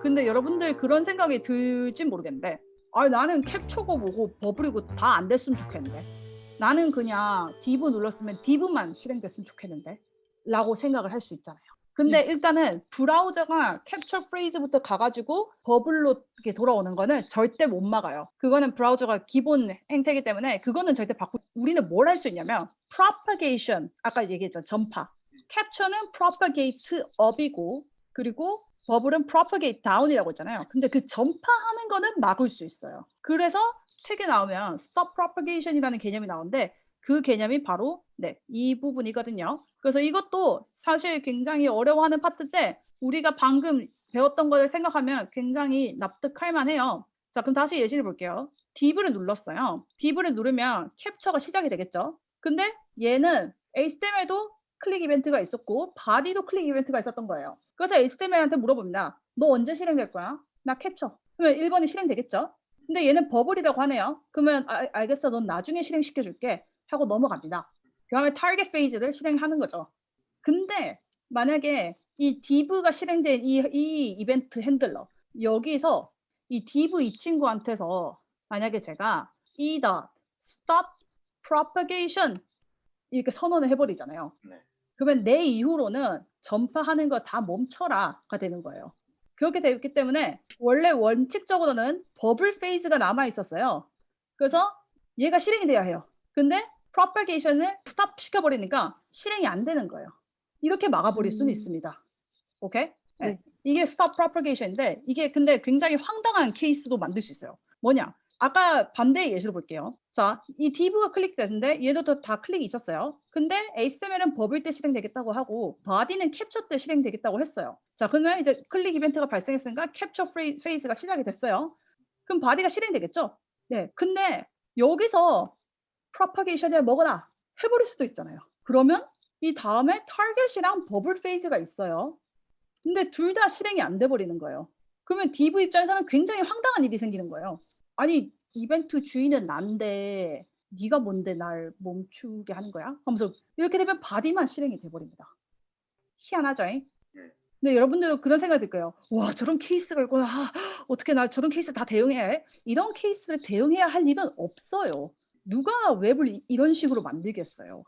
근데 여러분들 그런 생각이 들진 모르겠는데 나는 캡처고 뭐고 버블이고 다 안 됐으면 좋겠는데 나는 그냥 div 눌렀으면 div만 실행됐으면 좋겠는데 라고 생각을 할 수 있잖아요. 근데 일단은 브라우저가 캡처 프레이즈부터 가가지고 버블로 이렇게 돌아오는 거는 절대 못 막아요. 그거는 브라우저가 기본 행태이기 때문에 그거는 절대 우리는 뭘 할 수 있냐면 propagation, 아까 얘기했죠. 전파. 캡처는 propagate up이고 그리고 버블은 propagate down이라고 했잖아요. 근데 그 전파하는 거는 막을 수 있어요. 그래서 책에 나오면 stop propagation이라는 개념이 나오는데 그 개념이 바로 이 부분이거든요. 그래서 이것도 사실 굉장히 어려워하는 파트인데 우리가 방금 배웠던 걸 생각하면 굉장히 납득할 만해요. 자, 그럼 다시 예시를 볼게요. div를 눌렀어요. div를 누르면 캡처가 시작이 되겠죠. 근데 얘는 HTML도 클릭 이벤트가 있었고 body도 클릭 이벤트가 있었던 거예요. 그래서 HTML한테 물어봅니다. 너 언제 실행될 거야? 나 캡처. 그러면 1번이 실행되겠죠? 근데 얘는 버블이라고 하네요. 그러면 알겠어. 넌 나중에 실행시켜 줄게 하고 넘어갑니다. 그 다음에 타겟 페이지를 실행하는 거죠. 근데 만약에 이 div가 실행된 이 이벤트 핸들러 여기서 이 div 이 친구한테서 만약에 제가 stop propagation 이렇게 선언을 해버리잖아요. 네. 그러면 내 이후로는 전파하는 거 다 멈춰라가 되는 거예요. 그렇게 되었기 때문에 원래 원칙적으로는 버블 페이즈가 남아 있었어요. 그래서 얘가 실행이 돼야 해요. 근데 propagation을 스탑 시켜버리니까 실행이 안 되는 거예요. 이렇게 막아버릴 수는 있습니다. 오케이? 네. 이게 stop propagation인데 이게 근데 굉장히 황당한 케이스도 만들 수 있어요. 뭐냐? 아까 반대의 예시로 볼게요. 자, 이 div가 클릭됐는데 얘도 다 클릭이 있었어요. 근데 HTML은 버블 때 실행되겠다고 하고 body는 캡처 때 실행되겠다고 했어요. 자, 그러면 이제 클릭 이벤트가 발생했으니까 캡처 페이즈가 시작이 됐어요. 그럼 body가 실행되겠죠? 네. 근데 여기서 propagation에 먹어라 해버릴 수도 있잖아요. 그러면 이 다음에 target이랑 버블 페이즈가 있어요. 근데 둘 다 실행이 안 돼 버리는 거예요. 그러면 div 입장에서는 굉장히 황당한 일이 생기는 거예요. 아니 이벤트 주인은 난데 네가 뭔데 날 멈추게 하는 거야? 하면서 이렇게 되면 body만 실행이 돼 버립니다. 희한하죠? 근데 여러분들도 그런 생각이 들 거예요. 와, 저런 케이스가 있구나. 어떻게 나 저런 케이스 다 대응해야 해? 이런 케이스를 대응해야 할 일은 없어요. 누가 웹을 이런 식으로 만들겠어요.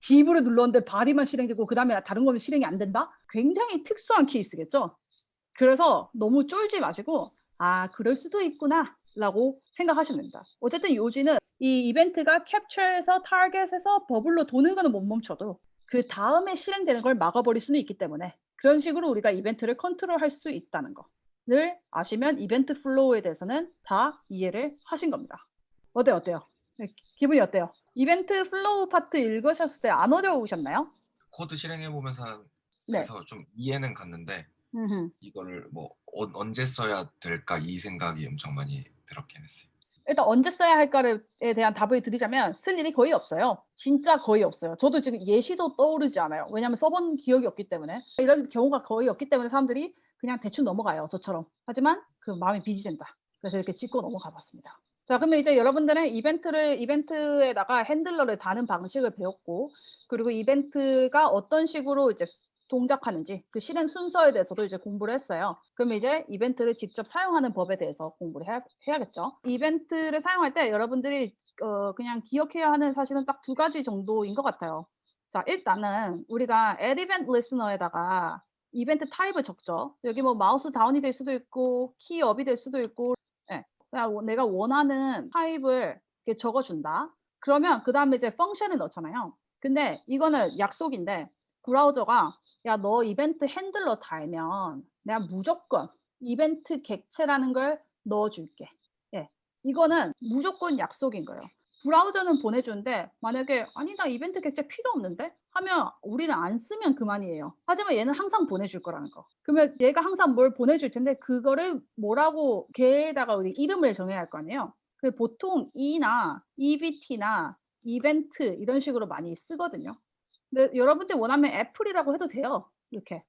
div를 눌렀는데 body만 실행되고 그다음에 다른 거는 실행이 안 된다? 굉장히 특수한 케이스겠죠? 그래서 너무 쫄지 마시고 그럴 수도 있구나 라고 생각하시면 됩니다. 어쨌든 요지는 이 이벤트가 캡처에서 타겟에서 버블로 도는 거는 못 멈춰도 그 다음에 실행되는 걸 막아버릴 수는 있기 때문에 그런 식으로 우리가 이벤트를 컨트롤할 수 있다는 거를 아시면 이벤트 플로우에 대해서는 다 이해를 하신 겁니다. 어때요? 네, 기분이 어때요? 이벤트 플로우 파트 읽으셨을 때 안 어려우셨나요? 코드 실행해보면서 네. 해서 좀 이해는 갔는데 음흠. 이거를 뭐 언제 써야 될까 이 생각이 엄청 많이 들었긴 했어요. 일단 언제 써야 할까에 대한 답을 드리자면 쓸 일이 거의 없어요. 진짜 거의 없어요. 저도 지금 예시도 떠오르지 않아요. 왜냐하면 써본 기억이 없기 때문에. 이런 경우가 거의 없기 때문에 사람들이 그냥 대충 넘어가요. 저처럼. 하지만 그 마음이 빚이 된다. 그래서 이렇게 짚고 넘어가 봤습니다. 자, 그러면 이제 여러분들은 이벤트에다가 핸들러를 다는 방식을 배웠고 그리고 이벤트가 어떤 식으로 이제 동작하는지 그 실행 순서에 대해서도 이제 공부를 했어요. 그럼 이제 이벤트를 직접 사용하는 법에 대해서 공부를 해야겠죠. 이벤트를 사용할 때 여러분들이 그냥 기억해야 하는 사실은 딱 두 가지 정도인 것 같아요. 자, 일단은 우리가 add event listener에다가 이벤트 타입을 적죠. 여기 뭐 마우스 다운이 될 수도 있고 키 업이 될 수도 있고 그냥 내가 원하는 타입을 이렇게 적어준다. 그러면 그 다음에 이제 펑션을 넣잖아요. 근데 이거는 약속인데 브라우저가 야, 너 이벤트 핸들러 달면 내가 무조건 이벤트 객체라는 걸 넣어줄게. 예, 이거는 무조건 약속인 거예요. 브라우저는 보내주는데 만약에 아니 나 이벤트 객체 필요 없는데 하면 우리는 안 쓰면 그만이에요. 하지만 얘는 항상 보내줄 거라는 거. 그러면 얘가 항상 뭘 보내줄 텐데 그거를 뭐라고 걔에다가 우리 이름을 정해야 할 거 아니에요. 그 보통 E나 EVT나 이벤트 이런 식으로 많이 쓰거든요. 근데 여러분들 원하면 애플이라고 해도 돼요. 이렇게.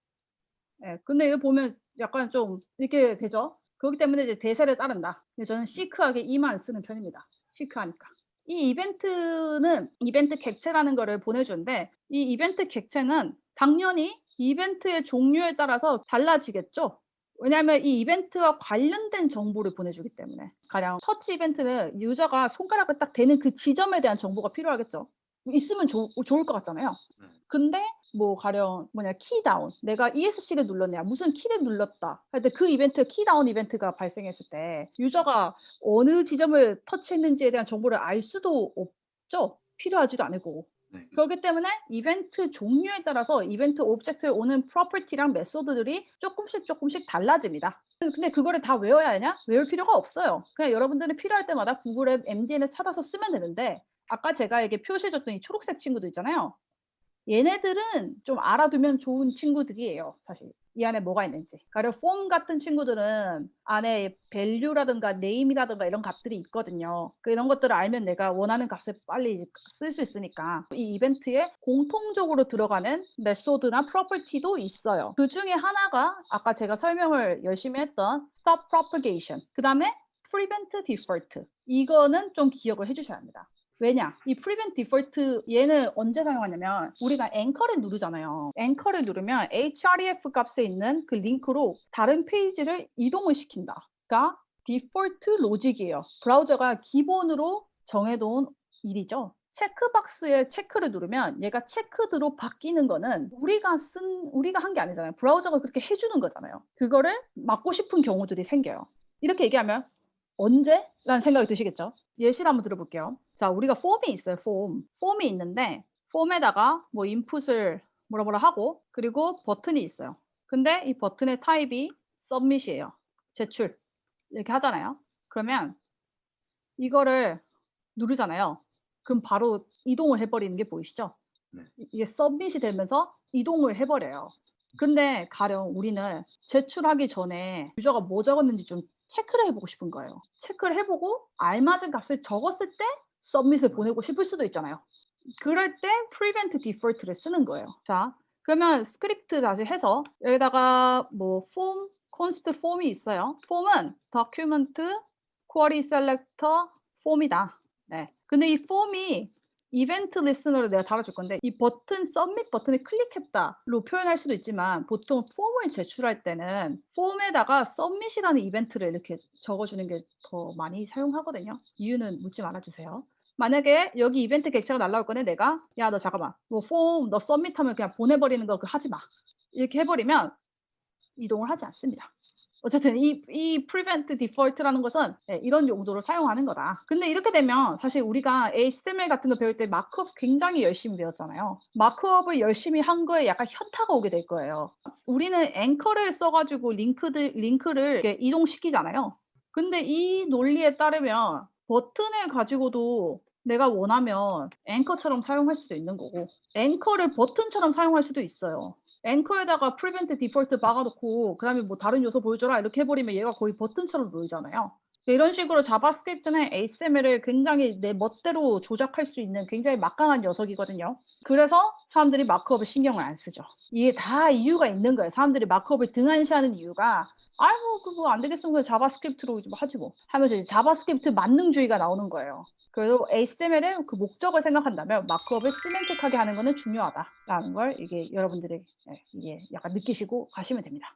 예, 근데 이거 보면 약간 좀 이렇게 되죠. 그렇기 때문에 이제 대세를 따른다. 근데 저는 시크하게 이만 쓰는 편입니다. 시크하니까. 이 이벤트는 이벤트 객체라는 거를 보내주는데 이 이벤트 객체는 당연히 이벤트의 종류에 따라서 달라지겠죠. 왜냐하면 이 이벤트와 관련된 정보를 보내주기 때문에. 가령 터치 이벤트는 유저가 손가락을 딱 대는 그 지점에 대한 정보가 필요하겠죠. 있으면 좋을 것 같잖아요. 근데 뭐 가령 뭐냐 키다운 내가 ESC를 눌렀냐 무슨 키를 눌렀다 할 때 그 이벤트 키다운 이벤트가 발생했을 때 유저가 어느 지점을 터치했는지에 대한 정보를 알 수도 없죠. 필요하지도 않을 거고. 네. 그렇기 때문에 이벤트 종류에 따라서 이벤트 오브젝트에 오는 프로퍼티랑 메소드들이 조금씩 달라집니다. 근데 그거를 다 외워야 하냐? 외울 필요가 없어요. 그냥 여러분들은 필요할 때마다 구글에 MDN에서 찾아서 쓰면 되는데 아까 제가 이게 표시해 줬던 이 초록색 친구도 있잖아요. 얘네들은 좀 알아두면 좋은 친구들이에요. 사실 이 안에 뭐가 있는지. 가령 폼 같은 친구들은 안에 value라든가 name이라든가 이런 값들이 있거든요. 이런 것들을 알면 내가 원하는 값을 빨리 쓸 수 있으니까. 이 이벤트에 공통적으로 들어가는 메소드나 프로퍼티도 있어요. 그 중에 하나가 아까 제가 설명을 열심히 했던 stop propagation, 그 다음에 prevent default. 이거는 좀 기억을 해주셔야 합니다. 왜냐? 이 prevent default 얘는 언제 사용하냐면 우리가 앵커를 누르잖아요. 앵커를 누르면 href 값에 있는 그 링크로 다른 페이지를 이동을 시킨다. 그러니까 디폴트 로직이에요. 브라우저가 기본으로 정해놓은 일이죠. 체크박스에 체크를 누르면 얘가 체크드로 바뀌는 거는 우리가 한 게 아니잖아요. 브라우저가 그렇게 해주는 거잖아요. 그거를 막고 싶은 경우들이 생겨요. 이렇게 얘기하면 언제? 라는 생각이 드시겠죠? 예시를 한번 들어볼게요. 자, 우리가 폼이 있어요. 폼이 있는데 폼에다가 뭐 인풋을 뭐라 하고 그리고 버튼이 있어요. 근데 이 버튼의 타입이 submit이에요. 제출. 이렇게 하잖아요. 그러면 이거를 누르잖아요. 그럼 바로 이동을 해버리는 게 보이시죠? 네. 이게 submit이 되면서 이동을 해버려요. 근데 가령 우리는 제출하기 전에 유저가 뭐 적었는지 좀 체크를 해보고 싶은 거예요. 체크를 해보고 알맞은 값을 적었을 때 submit을 보내고 싶을 수도 있잖아요. 그럴 때 prevent default를 쓰는 거예요. 자, 그러면 스크립트 다시 해서 여기다가 뭐 form, const form이 있어요. form은 document query selector form이다. 네. 근데 이 form이 이벤트 리스너를 내가 달아줄 건데 이 버튼 서밋 버튼을 클릭했다로 표현할 수도 있지만 보통 폼을 제출할 때는 폼에다가 서밋이라는 이벤트를 이렇게 적어주는 게 더 많이 사용하거든요. 이유는 묻지 말아주세요. 만약에 여기 이벤트 객체가 날라올 거네 내가 야 너 잠깐만 뭐 폼 너 서밋하면 그냥 보내버리는 거 그거 하지 마 이렇게 해버리면 이동을 하지 않습니다. 어쨌든 이 prevent default라는 것은 이런 용도로 사용하는 거다. 근데 이렇게 되면 사실 우리가 HTML 같은 거 배울 때 마크업 굉장히 열심히 배웠잖아요. 마크업을 열심히 한 거에 약간 현타가 오게 될 거예요. 우리는 앵커를 써가지고 링크를 이렇게 이동시키잖아요. 근데 이 논리에 따르면 버튼을 가지고도 내가 원하면 앵커처럼 사용할 수도 있는 거고 앵커를 버튼처럼 사용할 수도 있어요. 앵커에다가 prevent default 박아놓고 그 다음에 뭐 다른 요소 보여줘라 이렇게 해버리면 얘가 거의 버튼처럼 보이잖아요. 이런 식으로 자바스크립트는 HTML을 굉장히 내 멋대로 조작할 수 있는 굉장히 막강한 녀석이거든요. 그래서 사람들이 마크업에 신경을 안 쓰죠. 이게 다 이유가 있는 거예요. 사람들이 마크업을 등한시하는 이유가 아이고 그거 안 되겠으면 그냥 자바스크립트로 하지 뭐 하면서 이제 자바스크립트 만능주의가 나오는 거예요. 그래서 HTML의 그 목적을 생각한다면 마크업을 시멘틱하게 하는 것은 중요하다라는 걸 이게 여러분들이 이게 약간 느끼시고 가시면 됩니다.